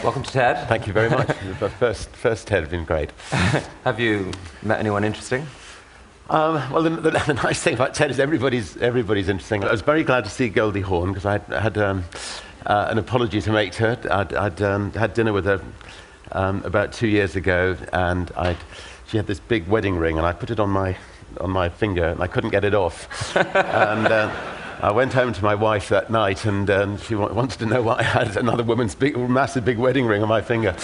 Welcome to TED. Thank you very much. The first TED has been great. Have you met anyone interesting? Well, the nice thing about TED is everybody's interesting. I was very glad to see Goldie Hawn because I had an apology to make to her. I'd had dinner with her about 2 years ago, and she had this big wedding ring, and I put it on my finger, and I couldn't get it off. And I went home to my wife that night, and she wanted to know why I had another woman's massive big wedding ring on my finger.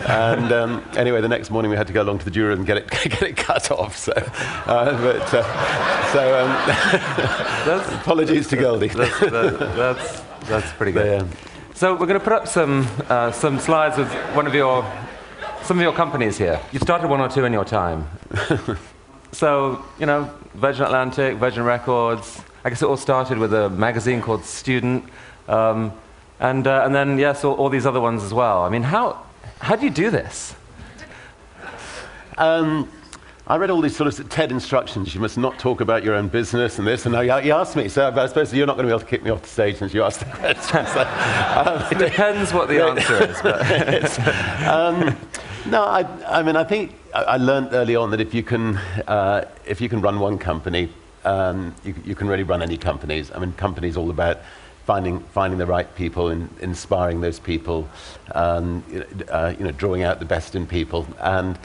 And anyway, the next morning we had to go along to the jeweler and get it cut off. So, apologies to Goldie. That's pretty good. So we're going to put up some slides with some of your companies here. You started one or two in your time. So, Virgin Atlantic, Virgin Records. I guess it all started with a magazine called Student, and then yes, all these other ones as well. I mean, how do you do this? I read all these sort of TED instructions. You must not talk about your own business and this. And now he asked me, so I suppose you're not going to be able to kick me off the stage since you asked the question. So, it depends what the answer is. But no, I think I learned early on that if you can run one company, you can really run any companies. I mean, companies all about finding the right people and inspiring those people, drawing out the best in people, and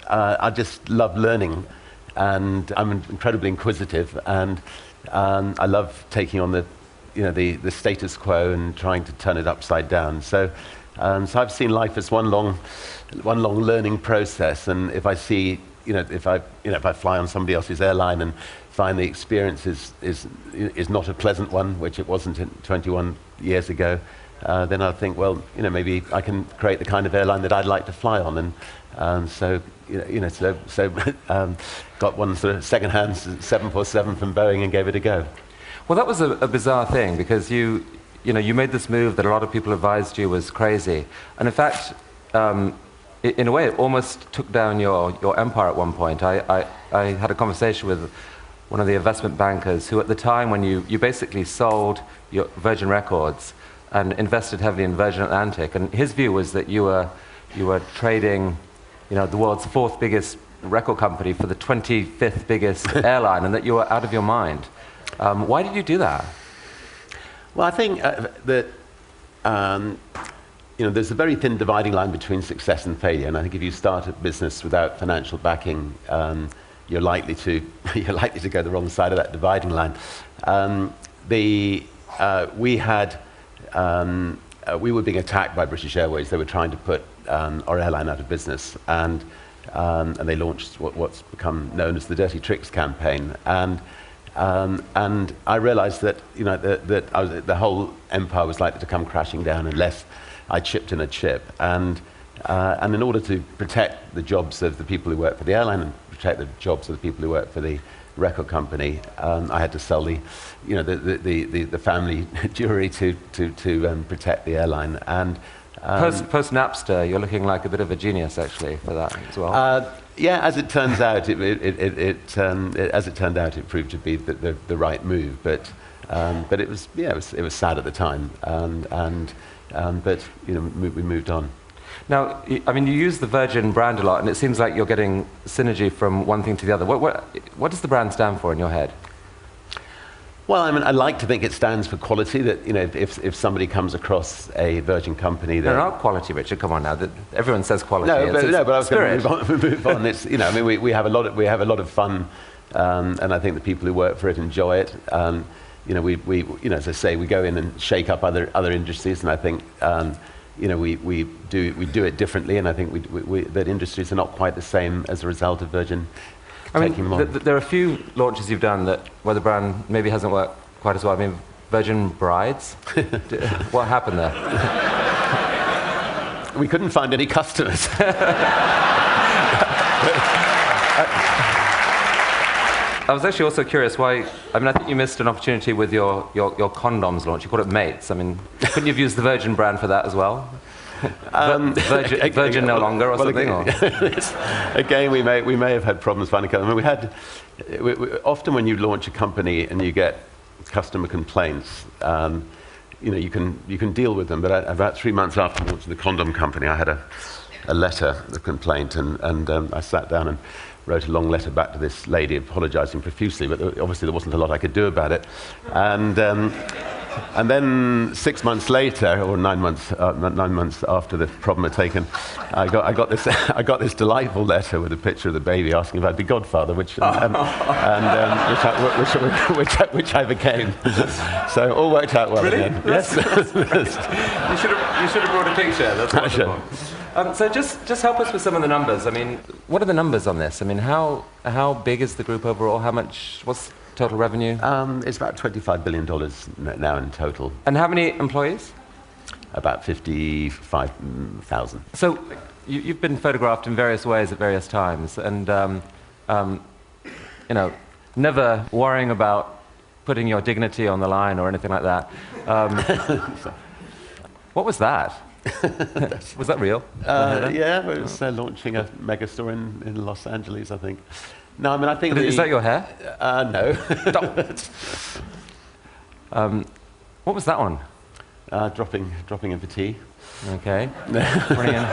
I just love learning, and I'm incredibly inquisitive, and I love taking on the status quo and trying to turn it upside down. So I've seen life as one long learning process, and if I see if I fly on somebody else's airline and find the experience is not a pleasant one, which it wasn't 21 years ago, then I'll think, well, maybe I can create the kind of airline that I'd like to fly on, and so got one sort of second-hand 747 from Boeing and gave it a go. Well, that was a bizarre thing because you made this move that a lot of people advised you was crazy, and in fact. In a way, it almost took down your empire at one point. I had a conversation with one of the investment bankers who at the time when you basically sold your Virgin Records and invested heavily in Virgin Atlantic, and his view was that you were trading the world's 4th biggest record company for the 25th biggest airline, and that you were out of your mind. Why did you do that? Well, I think that there's a very thin dividing line between success and failure, and I think if you start a business without financial backing, you're likely to go the wrong side of that dividing line. We were being attacked by British Airways. They were trying to put our airline out of business, and they launched what's become known as the Dirty Tricks campaign. And I realised that the whole empire was likely to come crashing down unless I chipped in a chip, and in order to protect the jobs of the people who work for the airline and protect the jobs of the people who work for the record company, I had to sell the family jewelry to protect the airline. And post Napster, you're looking like a bit of a genius actually for that as well. Yeah, as it turns out, it proved to be the right move, but it was sad at the time, but we moved on. Now, I mean, you use the Virgin brand a lot, and it seems like you're getting synergy from one thing to the other. What does the brand stand for in your head? Well, I mean, I like to think it stands for quality. That if somebody comes across a Virgin company, that not quality, Richard. Come on now, everyone says quality. No, but I was going to move on. It's I mean, we have a lot of fun, and I think the people who work for it enjoy it. We as I say, we go in and shake up other industries, and I think we do it differently, and I think that industries are not quite the same as a result of Virgin taking them on. There are a few launches you've done where the brand maybe hasn't worked quite as well. I mean, Virgin Brides. What happened there? We couldn't find any customers. I was actually also curious why. I mean, I think you missed an opportunity with your condoms launch. You called it Mates. I mean, couldn't you have used the Virgin brand for that as well? Virgin no longer, or something. Again, we may have had problems finding customers. I mean, often when you launch a company and you get customer complaints, you can deal with them. But about 3 months after launching the condom company, I had a letter, a complaint, and I sat down and wrote a long letter back to this lady apologising profusely, but obviously there wasn't a lot I could do about it. And then 6 months later, or 9 months after the problem had taken, I got this delightful letter with a picture of the baby asking if I'd be godfather, which I became. So it all worked out well. Really? Again. Yes. You should have brought a picture. That's wonderful. So just help us with some of the numbers. I mean, what are the numbers on this? I mean, how big is the group overall? What's total revenue? It's about $25 billion now in total. And how many employees? About 55,000. So you've been photographed in various ways at various times, and never worrying about putting your dignity on the line or anything like that. What was that? Was that real? Yeah, it was launching a megastore in Los Angeles, I think. No, I mean, I think... Is that your hair? No. What was that one? Dropping in for tea. Okay. Running in.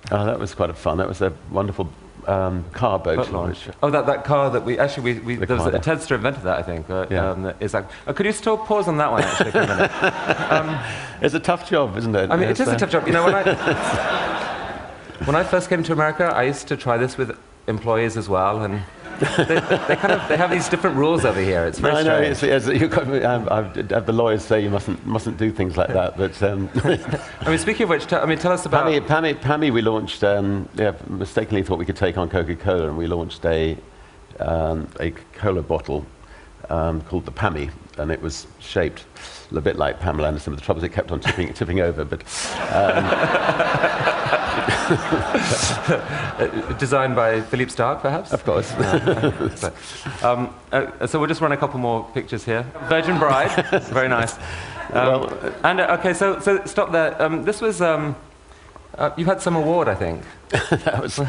That was quite fun. That was a wonderful car boat launch. Oh, that car that we there was a Tedster invented that, I think. Could you still pause on that one actually for a minute? It's a tough job, isn't it? I mean, it is a tough job. When I first came to America, I used to try this with employees as well, and they have these different rules over here. It's very strange. The lawyers say you mustn't do things like that. But I mean, speaking of which, tell us about Pammy. We launched. Mistakenly thought we could take on Coca-Cola, and we launched a cola bottle called the Pammy, and it was shaped a bit like Pamela Anderson. But the trouble is, it kept on tipping over. But Designed by Philippe Starck, perhaps? Of course. So we'll just run a couple more pictures here. Virgin Bride, very nice. Okay, so stop there. This was, you had some award, I think. That was,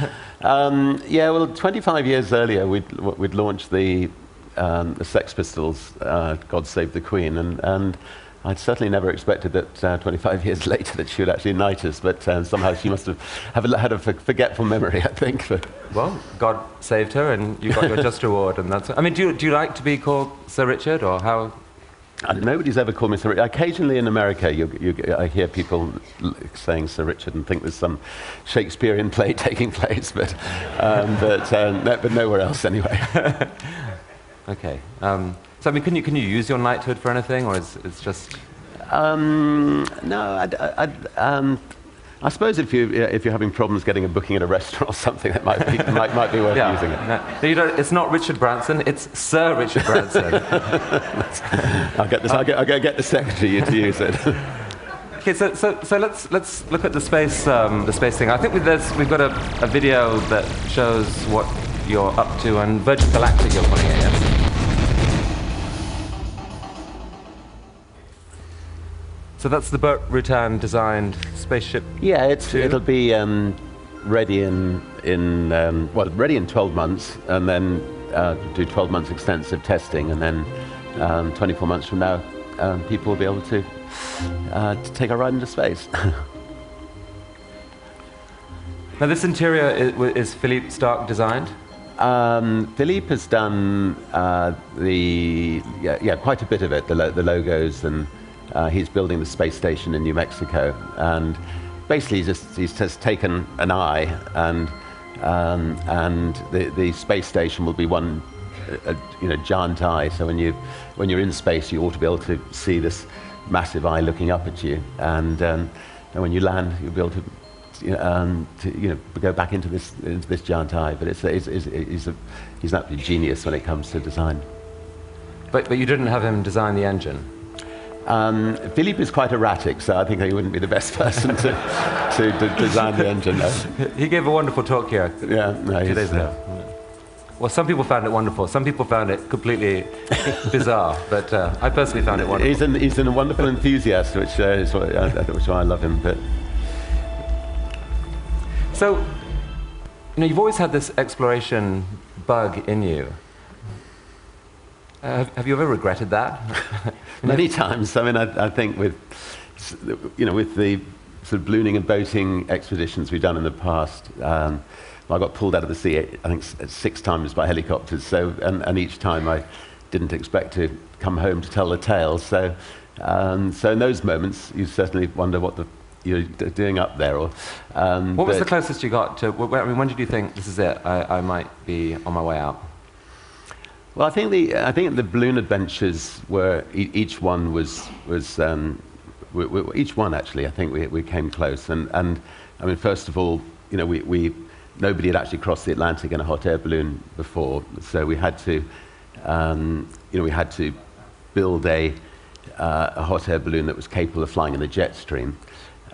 25 years earlier, we'd launched the Sex Pistols, God Save the Queen, and I'd certainly never expected that 25 years later that she would actually knight us, but somehow she must have had a forgetful memory, I think. Well, God saved her, and you got your just reward, and that's. I mean, do you like to be called Sir Richard, or how? Nobody's ever called me Sir Richard. Occasionally in America, I hear people saying Sir Richard and think there's some Shakespearean play taking place, but nowhere else anyway. Okay. So I mean, can you use your knighthood for anything, or is it's just? No, I suppose if you're having problems getting a booking at a restaurant or something, that might be worth using it. No, it's not Richard Branson; it's Sir Richard Branson. I'll get the secretary to use it. Okay, so let's look at the space thing. I think we've got a video that shows what you're up to, and Virgin Galactic you're calling it, yes? So that's the Burt Rutan designed spaceship. Yeah, it'll be ready ready in 12 months, and then do 12 months extensive testing, and then 24 months from now, people will be able to take a ride into space. Now, this interior is Philippe Starck designed. Philippe has done quite a bit of it, the logos, and he's building the space station in New Mexico, and basically he's just taken an eye, and the space station will be one giant eye. So when you're in space, you ought to be able to see this massive eye looking up at you, and when you land, you'll be able to go back into this giant eye. But he's an absolute genius when it comes to design. But you didn't have him design the engine. Philippe is quite erratic, so I think he wouldn't be the best person to design the engine. No. He gave a wonderful talk here. Yeah, 2 days ago. Well, some people found it wonderful. Some people found it completely bizarre. But I personally found it wonderful. He's a wonderful enthusiast, which is why I love him. But so, you've always had this exploration bug in you. Have you ever regretted that? Many times. I mean, I think with the sort of ballooning and boating expeditions we've done in the past, I got pulled out of the sea, I think 6 times by helicopters. So, and each time I didn't expect to come home to tell the tale. So, so in those moments, you certainly wonder what you're doing up there. Or what was the closest you got to? I mean, when did you think this is it? I might be on my way out. Well, I think the balloon adventures were each one was each one actually. I think we came close, and I mean, first of all, nobody had actually crossed the Atlantic in a hot air balloon before, so we had to build a hot air balloon that was capable of flying in the jet stream,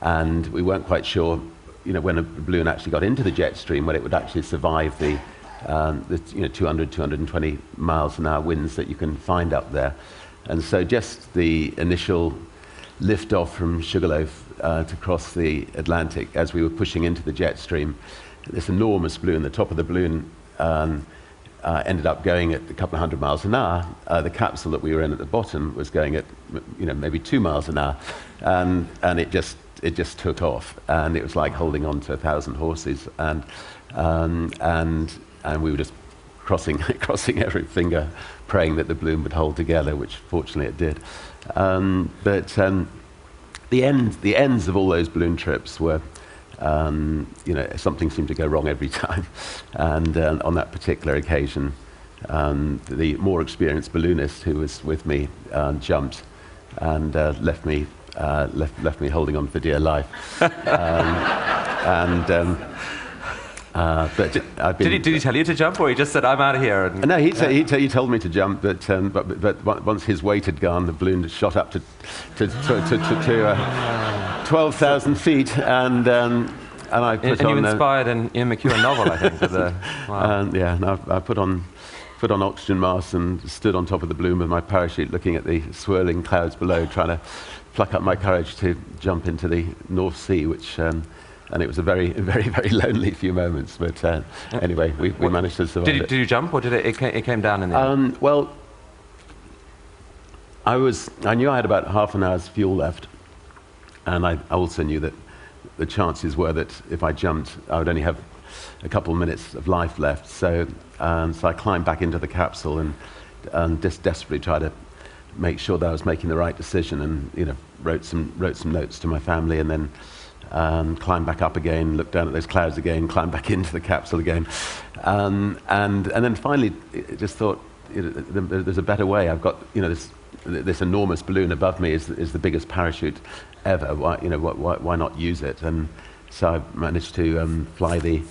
and we weren't quite sure, when a balloon actually got into the jet stream, whether it would actually survive the 200, 220 miles an hour winds that you can find up there. And so just the initial lift off from Sugarloaf to cross the Atlantic, as we were pushing into the jet stream, this enormous balloon, the top of the balloon ended up going at a couple of 100 miles an hour. The capsule that we were in at the bottom was going at maybe 2 miles an hour, and it just took off, and it was like holding on to 1,000 horses, and we were just crossing every finger, praying that the balloon would hold together, which fortunately it did. But the ends of all those balloon trips were, something seemed to go wrong every time. And on that particular occasion, the more experienced balloonist who was with me jumped and left me holding on for dear life. But did he tell you to jump, or he just said, "I'm out of here"? And no, he told me to jump, but once his weight had gone, the balloon shot up to 12,000 feet, and I put on. And you inspired an Ian McEwan novel, I think. Wow. And I put on oxygen masks and stood on top of the balloon with my parachute, looking at the swirling clouds below, trying to pluck up my courage to jump into the North Sea, which. And it was a very, very, very lonely few moments. But anyway, we managed to survive. Did you jump, or did it came down in the end? Well, I knew I had about half an hour's fuel left, and I also knew that the chances were that if I jumped, I would only have a couple of minutes of life left. So I climbed back into the capsule and just desperately tried to make sure that I was making the right decision, and wrote some notes to my family, and then. Climbed back up again, looked down at those clouds again, climbed back into the capsule again, and then finally just thought, there's a better way. I've got this enormous balloon above me is the biggest parachute ever. Why not use it? And so I managed to fly the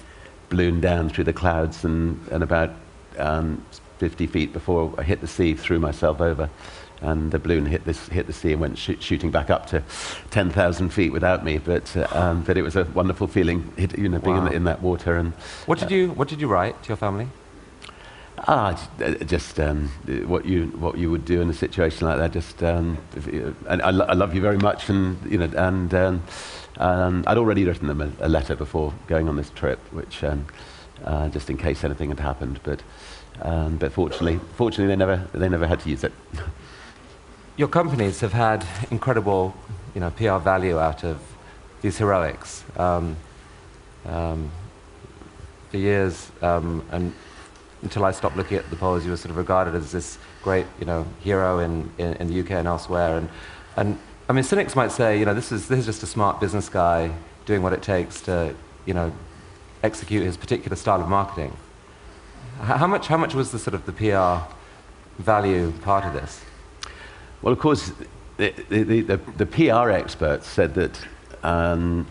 balloon down through the clouds, and about 50 feet before I hit the sea, threw myself over. And the balloon hit the sea and went shooting back up to 10,000 feet without me. But it was a wonderful feeling, being in that water. And what did you write to your family? Just what you would do in a situation like that. Just and I love you very much, and I'd already written them a letter before going on this trip, which just in case anything had happened. But fortunately they never had to use it. Your companies have had incredible, PR value out of these heroics for years, and until I stopped looking at the polls, you were sort of regarded as this great, hero in the UK and elsewhere. And I mean, cynics might say, this is just a smart business guy doing what it takes to, execute his particular style of marketing. How much was the sort of the PR value part of this? Well, of course, the PR experts said that as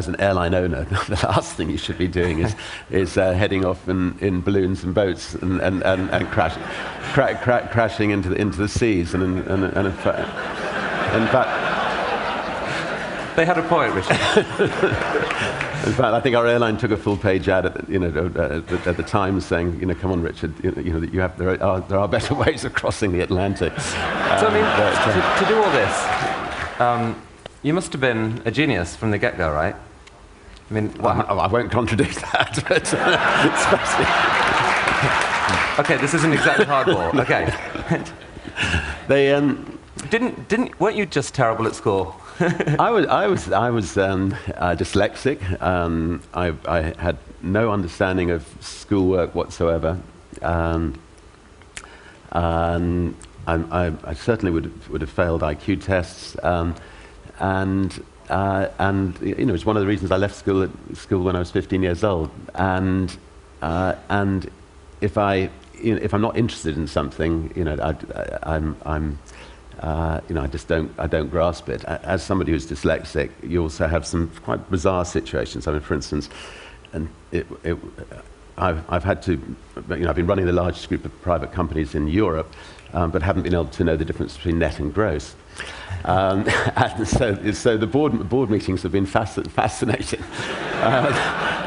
an airline owner, the last thing you should be doing is heading off in balloons and boats and crashing into the seas. And in fact, they had a point, Richard. In fact, I think our airline took a full-page ad at the Times saying, "Come on, Richard, there are better ways of crossing the Atlantic." So I mean, to do all this, you must have been a genius from the get-go, right? I mean, I won't contradict that, but especially. Okay, this isn't exactly hardball. Okay. They Weren't you just terrible at school? I was dyslexic. I had no understanding of schoolwork whatsoever. I certainly would have failed IQ tests. And you know, it's one of the reasons I left school when I was 15 years old. And if I'm not interested in something, you know, you know, I don't grasp it. As somebody who's dyslexic, you also have some quite bizarre situations. I mean, for instance, and I've had to, you know, I've been running the largest group of private companies in Europe, but haven't been able to know the difference between net and gross. And so the board meetings have been fascinating.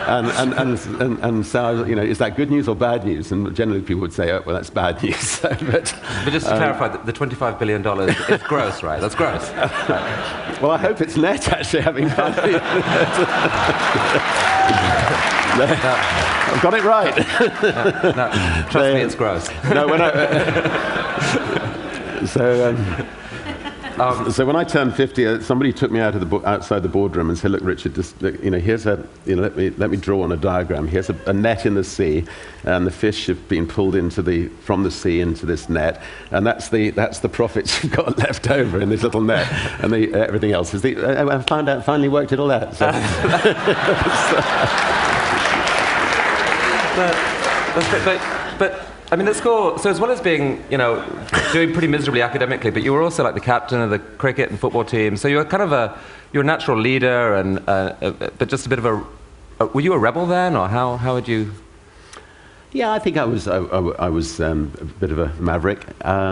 And so, you know, is that good news or bad news? And generally people would say, oh, well, that's bad news. but just to clarify, the $25 billion is gross, right? That's gross. Right. Well, I hope it's net, actually, having fun. I've got it right. No, trust me, it's gross. No, when so when I turned 50, somebody took me outside the boardroom and said, "Look, Richard, just, you know, let me draw on a diagram. Here's a net in the sea, and the fish have been pulled from the sea into this net, and that's the profits you've got left over in this little net, and everything else is I finally worked it all out." So. But I mean, at school, so as well as being, you know, doing pretty miserably academically, but you were also like the captain of the cricket and football team. So you were kind of you're a natural leader, and but just a bit of were you a rebel then, or how would you? Yeah, I think I was a bit of a maverick, but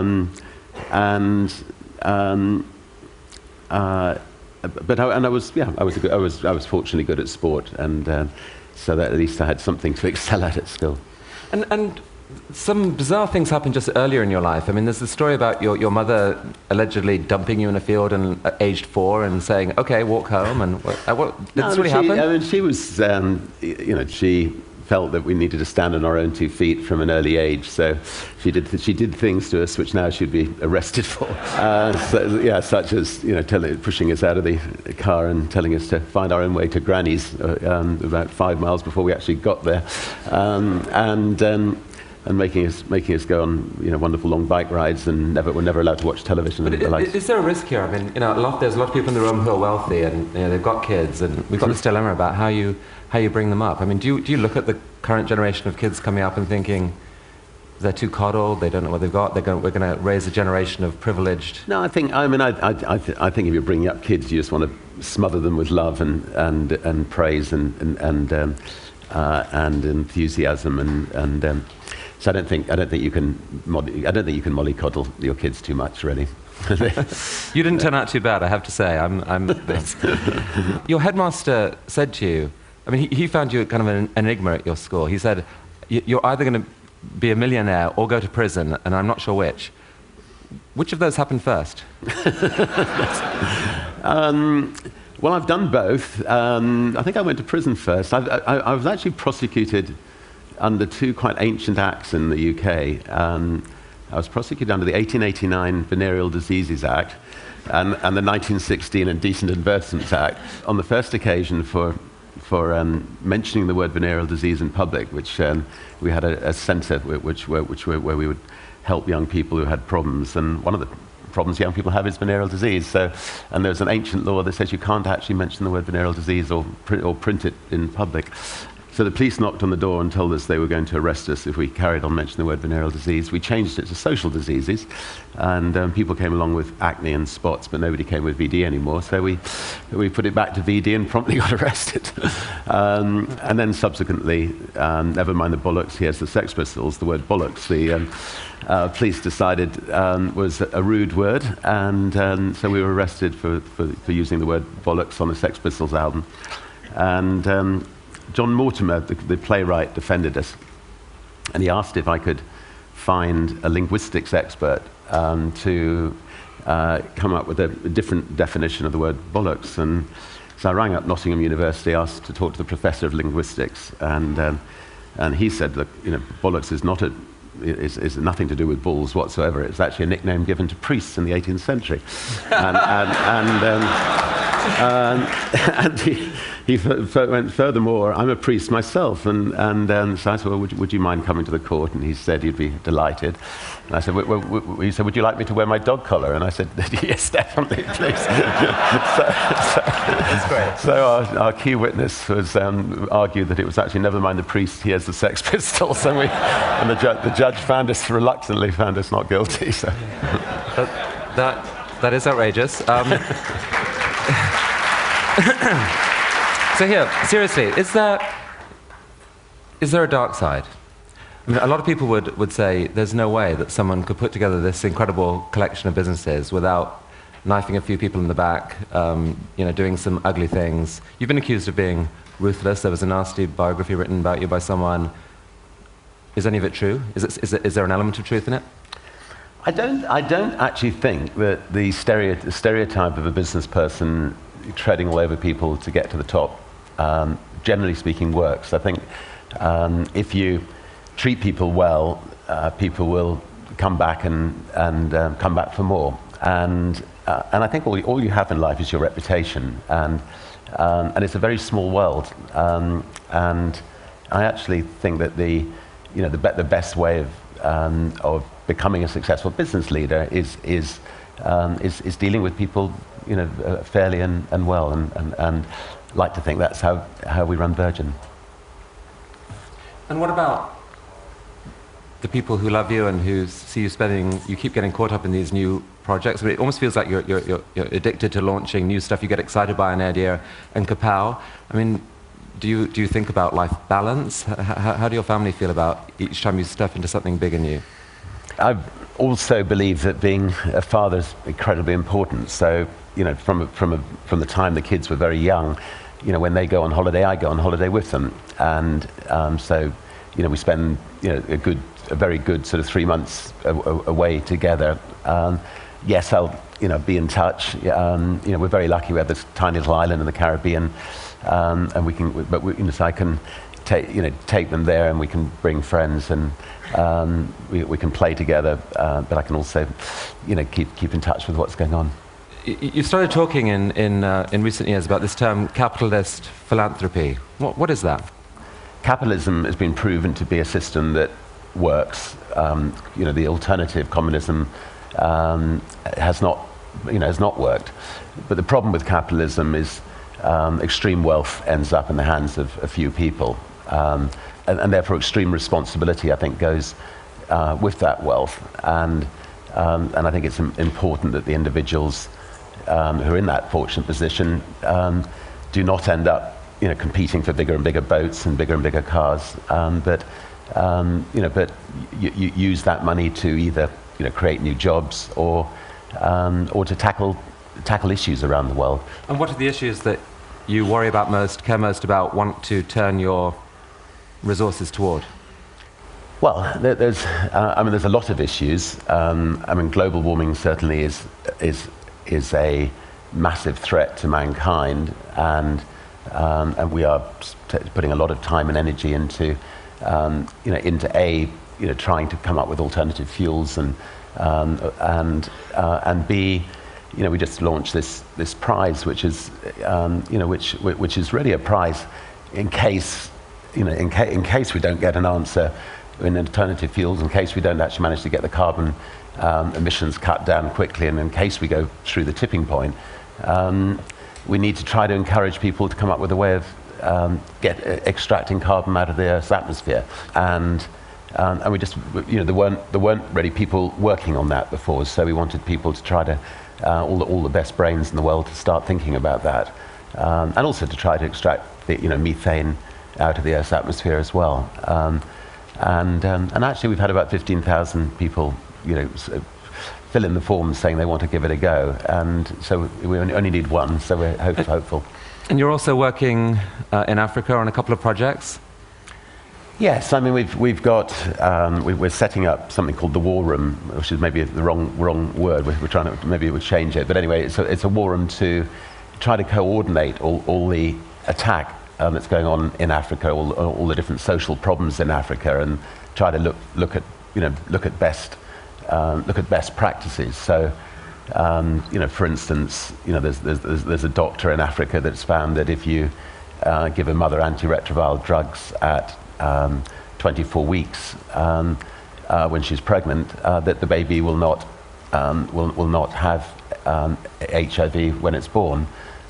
I was fortunately good at sport, and so that at least I had something to excel at school. And some bizarre things happened just earlier in your life. I mean, there's the story about your mother allegedly dumping you in a field and aged 4 and saying, "Okay, walk home." And what did this really happen? I mean, she was, you know, she felt that we needed to stand on our own 2 feet from an early age. So she did things to us which now she'd be arrested for. So, yeah, such as, you know, pushing us out of the car and telling us to find our own way to Granny's about 5 miles before we actually got there, and making us go on, you know, wonderful long bike rides, and we're never allowed to watch television. But is there a risk here? I mean, you know, there's a lot of people in the room who are wealthy, and you know, they've got kids, and we've got this dilemma about how you bring them up. I mean, do you look at the current generation of kids coming up and thinking they're too coddled, they don't know what they've got, we're going to raise a generation of privileged? No, I think if you're bringing up kids, you just want to smother them with love and praise and enthusiasm and. So I don't think you can mollycoddle your kids too much, really. You didn't turn out too bad, I have to say. Your headmaster said to you, I mean, he found you kind of an enigma at your school. He said, "You're either going to be a millionaire or go to prison, and I'm not sure which." Which of those happened first? Well, I've done both. I think I went to prison first. I was actually prosecuted under 2 quite ancient acts in the UK. I was prosecuted under the 1889 Venereal Diseases Act and the 1916 Indecent Advertisement Act. On the first occasion for mentioning the word venereal disease in public, which we had a centre where we would help young people who had problems, and one of the problems young people have is venereal disease. So, and there's an ancient law that says you can't actually mention the word venereal disease or print it in public. So the police knocked on the door and told us they were going to arrest us if we carried on mentioning the word venereal disease. We changed it to social diseases, and people came along with acne and spots, but nobody came with VD anymore. So we put it back to VD and promptly got arrested. And then subsequently, never mind the bollocks, here's the Sex Pistols, the word bollocks. The police decided was a rude word, and so we were arrested for using the word bollocks on the Sex Pistols album. And John Mortimer, the playwright, defended us, and he asked if I could find a linguistics expert to come up with a different definition of the word bollocks. And so I rang up Nottingham University, asked to talk to the professor of linguistics, and he said, look, you know, bollocks is not a is nothing to do with bulls whatsoever. It's actually a nickname given to priests in the 18th century. And he went, furthermore, I'm a priest myself. And so I said, well, would you mind coming to the court? And he said he'd be delighted. And I said, he said, would you like me to wear my dog collar? And I said, yes, definitely, please. That's great. So our key witness was argued that it was actually, never mind the priest, he has the Sex Pistols. And the judge reluctantly found us not guilty. So. That is outrageous. So here, seriously, is there a dark side? I mean, a lot of people would say there's no way that someone could put together this incredible collection of businesses without knifing a few people in the back, doing some ugly things. You've been accused of being ruthless. There was a nasty biography written about you by someone. Is any of it true? Is there an element of truth in it? I don't actually think that the stereotype of a business person treading all over people to get to the top, generally speaking, works. I think if you treat people well, people will come back and come back for more. And I think all you have in life is your reputation, and it's a very small world. And I actually think that the best way of becoming a successful business leader is dealing with people, fairly and well, and like to think that's how we run Virgin. And what about the people who love you and who see you keep getting caught up in these new projects? I mean, it almost feels like you're addicted to launching new stuff. You get excited by an idea and kapow. I mean, do you think about life balance? How do your family feel about each time you step into something big and new? I also believe that being a father is incredibly important. So, from the time the kids were very young, when they go on holiday, I go on holiday with them, and so we spend a very good sort of 3 months away together. Yes, I'll be in touch. We're very lucky. We have this tiny little island in the Caribbean, and we can, so I can take them there, and we can bring friends, and we can play together. But I can also, keep in touch with what's going on. You've started talking in recent years about this term capitalist philanthropy. What is that? Capitalism has been proven to be a system that works. The alternative, communism, has not worked. But the problem with capitalism is extreme wealth ends up in the hands of a few people, and therefore extreme responsibility, I think, goes with that wealth. And I think it's important that the individuals who are in that fortunate position do not end up competing for bigger and bigger boats and bigger cars, but you use that money to either create new jobs or to tackle issues around the world. And what are the issues that you worry about most, care most about, want to turn your resources toward? Well, there's a lot of issues. Global warming certainly is a massive threat to mankind, and we are putting a lot of time and energy into trying to come up with alternative fuels, and B, we just launched this prize, which is which is really a prize in case we don't get an answer in alternative fuels, in case we don't actually manage to get the carbon emissions cut down quickly, and in case we go through the tipping point, we need to try to encourage people to come up with a way of extracting carbon out of the Earth's atmosphere. And we just, there weren't really people working on that before, so we wanted people to try to, all the best brains in the world, to start thinking about that, and also to try to extract the, methane out of the Earth's atmosphere as well. And actually, we've had about 15,000 people, fill in the forms saying they want to give it a go, and so we only need one, so we're hopeful. And you're also working in Africa on a couple of projects? Yes, we've got, we're setting up something called the War Room, which is maybe the wrong word. We're trying to, maybe it would change it, but anyway, it's a war room to try to coordinate all the attack that's going on in Africa, all the different social problems in Africa, and try to look at look at best practices. So, for instance, there's a doctor in Africa that's found that if you give a mother antiretroviral drugs at 24 weeks when she's pregnant, that the baby will not have HIV when it's born,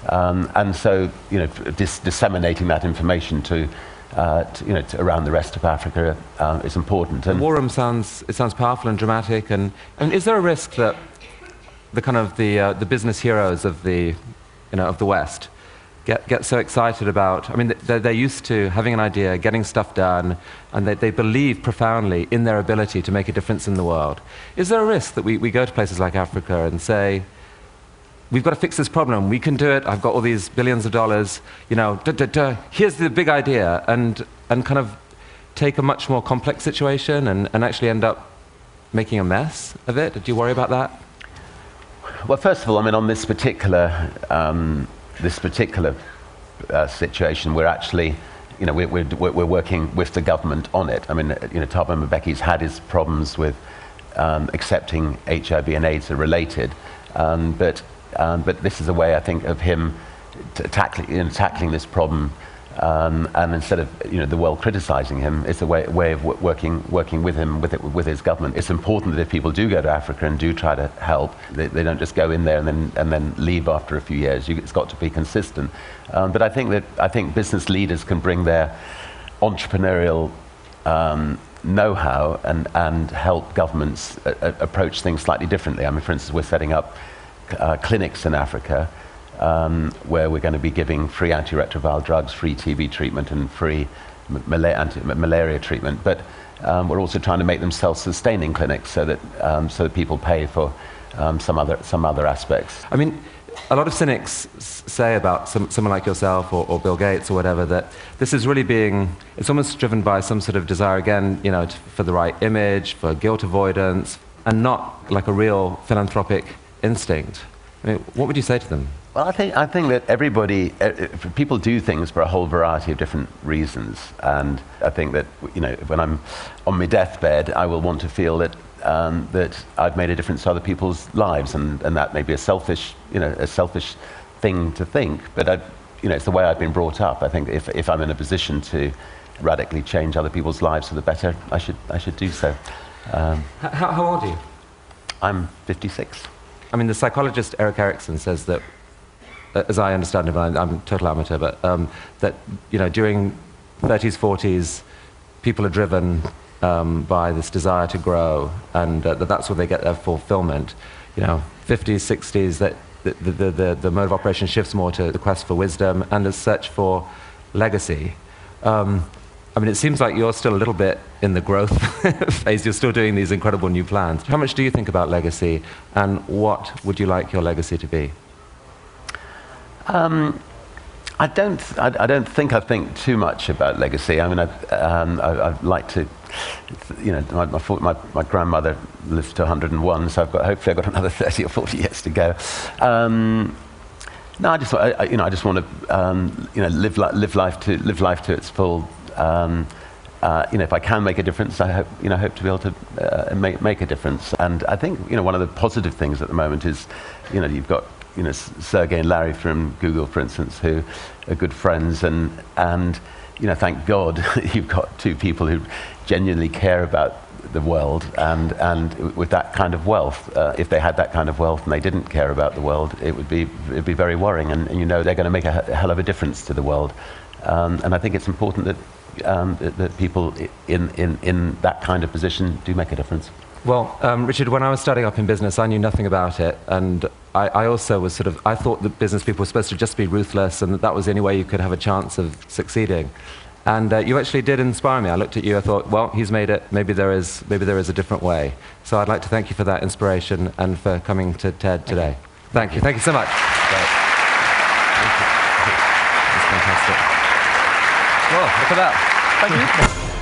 and so disseminating that information to around the rest of Africa is important. And the war room sounds powerful and dramatic. And is there a risk that the business heroes of the West get so excited about? I mean, they're used to having an idea, getting stuff done, and they believe profoundly in their ability to make a difference in the world. Is there a risk that we go to places like Africa and say, we've got to fix this problem, we can do it, I've got all these billions of dollars, here's the big idea, and kind of take a much more complex situation and actually end up making a mess of it? Do you worry about that? Well, first of all, I mean, on this particular situation, we're actually, we're working with the government on it. I mean, Thabo Mbeki's had his problems with accepting HIV and AIDS are related, but this is a way, I think, of him tackling this problem, and instead of the world criticizing him, it's a way of working with him, with his government. It's important that if people do go to Africa and do try to help, they don't just go in there and then leave after a few years. It's got to be consistent. But I think business leaders can bring their entrepreneurial know-how and help governments approach things slightly differently. I mean, for instance, we're setting up clinics in Africa where we're going to be giving free antiretroviral drugs, free TB treatment, and free malaria treatment. But we're also trying to make them self-sustaining clinics so that people pay for some other aspects. I mean, a lot of cynics say about someone like yourself or Bill Gates or whatever that this is really it's almost driven by some sort of desire, again, for the right image, for guilt avoidance, and not like a real philanthropic instinct. I mean, what would you say to them? Well, I think that people do things for a whole variety of different reasons, and I think that when I'm on my deathbed, I will want to feel that I've made a difference to other people's lives, and that may be a selfish thing to think, but it's the way I've been brought up. I think if I'm in a position to radically change other people's lives for the better, I should do so. How old are you? I'm 56. I mean, the psychologist Erik Erikson says that, as I understand it, I'm a total amateur, but that during 30s, 40s, people are driven by this desire to grow, and that's where they get their fulfillment. 50s, 60s, that the mode of operation shifts more to the quest for wisdom and the search for legacy. I mean, it seems like you're still a little bit in the growth phase. You're still doing these incredible new plans. How much do you think about legacy, and what would you like your legacy to be? I don't think I think too much about legacy. I mean, I'd like to, my grandmother lived to 101, so hopefully I've got another 30 or 40 years to go. No, I just want to, live life to its full. If I can make a difference, I hope to be able to make a difference. And I think one of the positive things at the moment is, you've got Sergey and Larry from Google, for instance, who are good friends, and thank God you've got two people who genuinely care about the world, and with that kind of wealth, if they had that kind of wealth and they didn't care about the world, it'd be very worrying, and they're going to make a hell of a difference to the world, and I think it's important that people in that kind of position do make a difference. Well, Richard, when I was starting up in business, I knew nothing about it, and I also was I thought that business people were supposed to just be ruthless, and that was the only way you could have a chance of succeeding. And you actually did inspire me. I looked at you, I thought, well, he's made it, maybe there is a different way. So I'd like to thank you for that inspiration and for coming to TED today. Thank you so much. Great. Thank you. That's fantastic. Well, look at that. Thank you.